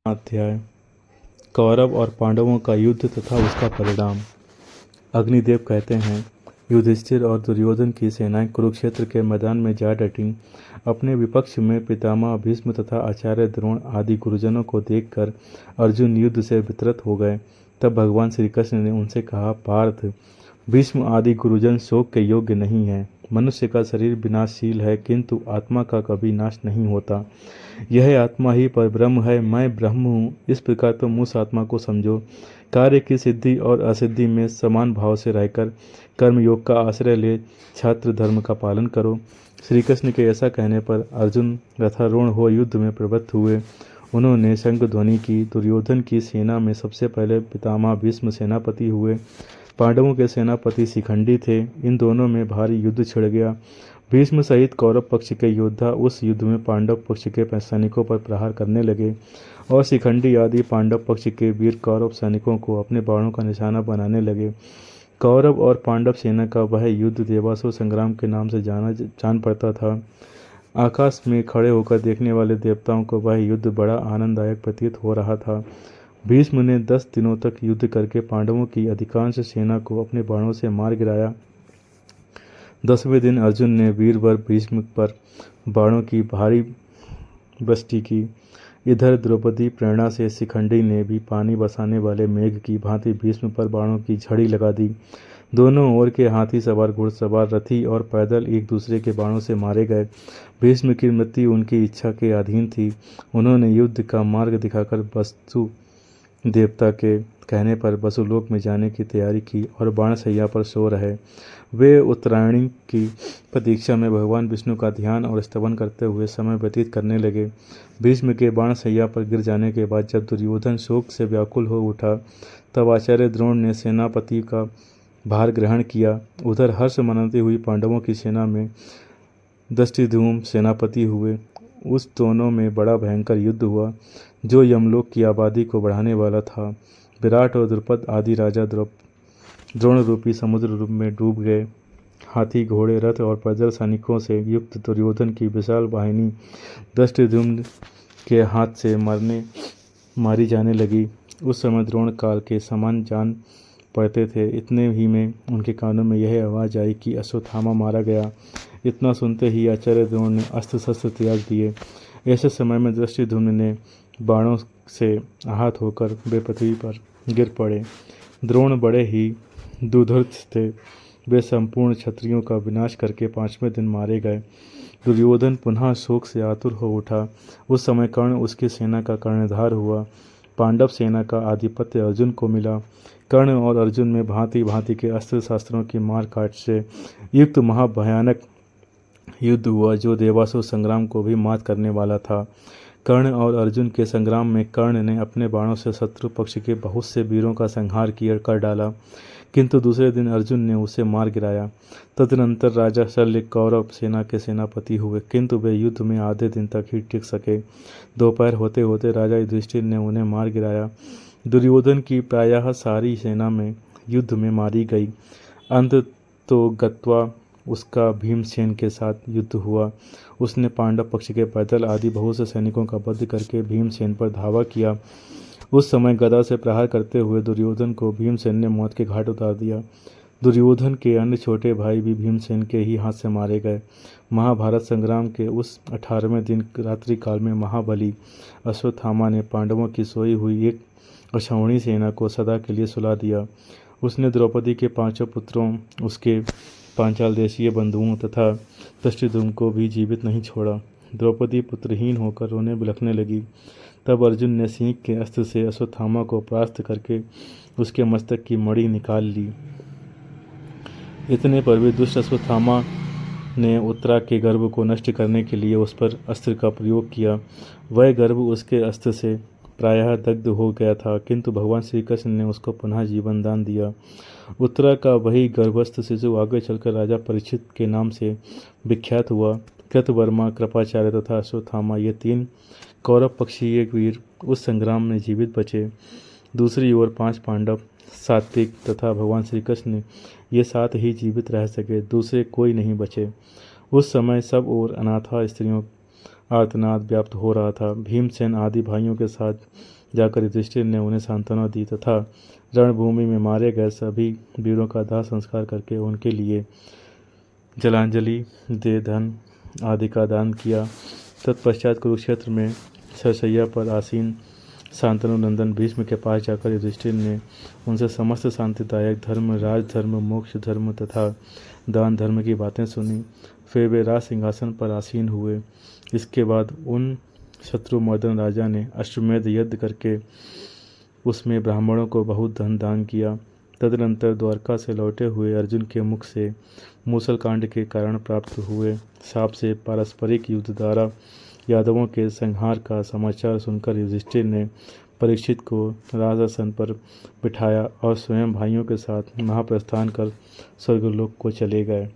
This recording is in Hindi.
अध्याय कौरव और पांडवों का युद्ध तथा उसका परिणाम। अग्निदेव कहते हैं, युधिष्ठिर और दुर्योधन की सेनाएं कुरुक्षेत्र के मैदान में जा डटी। अपने विपक्ष में पितामह भीष्म तथा आचार्य द्रोण आदि गुरुजनों को देखकर अर्जुन युद्ध से वितरत हो गए। तब भगवान श्री कृष्ण ने उनसे कहा, पार्थ, भीष्म आदि गुरुजन शोक के योग्य नहीं है। मनुष्य का शरीर विनाशशील है, किंतु आत्मा का कभी नाश नहीं होता। यह आत्मा ही परब्रह्म है, मैं ब्रह्म हूँ। इस प्रकार तुम उस आत्मा को समझो। कार्य की सिद्धि और असिद्धि में समान भाव से रहकर कर्मयोग का आश्रय ले छात्र धर्म का पालन करो। श्री कृष्ण के ऐसा कहने पर अर्जुन रथारूढ़ हो युद्ध में प्रवृत्त हुए। उन्होंने शंख ध्वनि की। दुर्योधन की सेना में सबसे पहले पितामह भीष्म सेनापति हुए। पांडवों के सेनापति शिखंडी थे। इन दोनों में भारी युद्ध छिड़ गया। भीष्म सहित कौरव पक्ष के योद्धा उस युद्ध में पांडव पक्ष के सैनिकों पर प्रहार करने लगे और शिखंडी आदि पांडव पक्ष के वीर कौरव सैनिकों को अपने बाणों का निशाना बनाने लगे। कौरव और पांडव सेना का वह युद्ध देवासुर संग्राम के नाम से जान पड़ता था। आकाश में खड़े होकर देखने वाले देवताओं को वह युद्ध बड़ा आनंददायक प्रतीत हो रहा था। भीष्म ने 10 दिनों तक युद्ध करके पांडवों की अधिकांश सेना को अपने बाणों से मार गिराया। 10वें दिन अर्जुन ने वीरवर भीष्म पर बाणों की भारी वृष्टि की। इधर द्रौपदी प्रेरणा से शिखंडी ने भी पानी बरसाने वाले मेघ की भांति भीष्म पर बाणों की झड़ी लगा दी। दोनों ओर के हाथी सवार, घुड़सवार, रथी और पैदल एक दूसरे के बाणों से मारे गए। भीष्म की मृत्यु उनकी इच्छा के अधीन थी। उन्होंने युद्ध का मार्ग दिखाकर वसु देवता के कहने पर वसुलोक में जाने की तैयारी की और बाणशैया पर सो रहे। वे उत्तरायणी की प्रतीक्षा में भगवान विष्णु का ध्यान और स्तवन करते हुए समय व्यतीत करने लगे। भीष्म के बाणशैया पर गिर जाने के बाद जब दुर्योधन शोक से व्याकुल हो उठा, तब आचार्य द्रोण ने सेनापति का भार ग्रहण किया। उधर हर्ष मनाती हुई पांडवों की सेना में दृष्टिद्युम्न सेनापति हुए। उस दोनों में बड़ा भयंकर युद्ध हुआ, जो यमलोक की आबादी को बढ़ाने वाला था। विराट और द्रुपद आदि राजा द्रोण रूपी समुद्र रूप में डूब गए। हाथी, घोड़े, रथ और पैदल सैनिकों से युक्त दुर्योधन की विशाल वाहिनी दृष्टिद्युम्न के हाथ से मारी जाने लगी। उस समय द्रोण काल के समान जान पड़ते थे। इतने ही में उनके कानों में यह आवाज़ आई कि अश्वत्थामा मारा गया। इतना सुनते ही आचार्य द्रोण ने अस्त्र शस्त्र त्याग दिए। ऐसे समय में दृष्टिद्युम्न ने बाणों से आहत होकर वे पृथ्वी पर गिर पड़े। द्रोण बड़े ही दुर्धर्ष थे। वे संपूर्ण क्षत्रियों का विनाश करके 5वें दिन मारे गए। दुर्योधन पुनः शोक से आतुर हो उठा। उस समय कर्ण उसकी सेना का कर्णधार हुआ। पांडव सेना का आधिपत्य अर्जुन को मिला। कर्ण और अर्जुन में भांति भांति के अस्त्र शास्त्रों की मार काट से युक्त महाभयानक युद्ध हुआ, जो देवासुर संग्राम को भी मात करने वाला था। कर्ण और अर्जुन के संग्राम में कर्ण ने अपने बाणों से शत्रु पक्ष के बहुत से वीरों का संहार कर डाला, किंतु दूसरे दिन अर्जुन ने उसे मार गिराया। तदनंतर राजा शल्य कौरव सेना के सेनापति हुए, किंतु वे युद्ध में आधे दिन तक ही टिक सके। दोपहर होते होते राजा युधिष्ठिर ने उन्हें मार गिराया। दुर्योधन की प्रायः सारी सेना में युद्ध में मारी गई। अंत तो गत्वा उसका भीमसेन के साथ युद्ध हुआ। उसने पांडव पक्ष के पैदल आदि बहुत से सैनिकों का वध करके भीमसेन पर धावा किया। उस समय गदा से प्रहार करते हुए दुर्योधन को भीमसेन ने मौत के घाट उतार दिया। दुर्योधन के अन्य छोटे भाई भी भीमसेन के ही हाथ से मारे गए। महाभारत संग्राम के उस 18वें दिन रात्रि काल में महाबली अश्वत्थामा ने पांडवों की सोई हुई एक अक्षौहिणी सेना को सदा के लिए सुला दिया। उसने द्रौपदी के 5 पुत्रों, उसके पांचाल देशीय बंधुओं तथा दृष्टिद्युम्न को भी जीवित नहीं छोड़ा। द्रौपदी पुत्रहीन होकर रोने बिलखने लगी। तब अर्जुन ने सिंह के अस्त्र से अश्वत्थामा को परास्त करके उसके मस्तक की मणि निकाल ली। इतने पर भी दुष्ट अश्वत्थामा ने उत्तरा के गर्भ को नष्ट करने के लिए उस पर अस्त्र का प्रयोग किया। वह गर्भ उसके अस्त्र से प्रायः दग्ध हो गया था, किंतु भगवान श्री कृष्ण ने उसको पुनः जीवन दान दिया। उत्तरा का वही गर्भस्थ शिशु आगे चलकर राजा परीक्षित के नाम से विख्यात हुआ। कृतवर्मा, कृपाचार्य तथा अश्वत्थामा, ये 3 कौरव पक्षीय वीर उस संग्राम में जीवित बचे। दूसरी ओर 5 पांडव, सात्विक तथा भगवान श्री कृष्ण, ये 7 ही जीवित रह सके, दूसरे कोई नहीं बचे। उस समय सब ओर अनाथा स्त्रियों आर्तनाद व्याप्त हो रहा था। भीमसेन आदि भाइयों के साथ जाकर युधिष्ठिर ने उन्हें सांत्वना दी तथा रणभूमि में मारे गए सभी वीरों का दाह संस्कार करके उनके लिए जलांजलि दे धन आदि का दान किया। तत्पश्चात कुरुक्षेत्र में सरसैया पर आसीन शांतनु नंदन भीष्म के पास जाकर युधिष्ठिर ने उनसे समस्त शांतिदायक धर्म, राजधर्म, मोक्ष धर्म तथा दान धर्म की बातें सुनी। फिर वे राज सिंहासन पर आसीन हुए। इसके बाद उन शत्रुमर्दन राजा ने अश्वमेध यज्ञ करके उसमें ब्राह्मणों को बहुत धन दान किया। तदनंतर द्वारका से लौटे हुए अर्जुन के मुख से मूसलकांड के कारण प्राप्त हुए शाप से पारस्परिक युद्ध द्वारा यादवों के संहार का समाचार सुनकर युधिष्ठिर ने परीक्षित को राजासन पर बिठाया और स्वयं भाइयों के साथ महाप्रस्थान कर स्वर्गलोक को चले गए।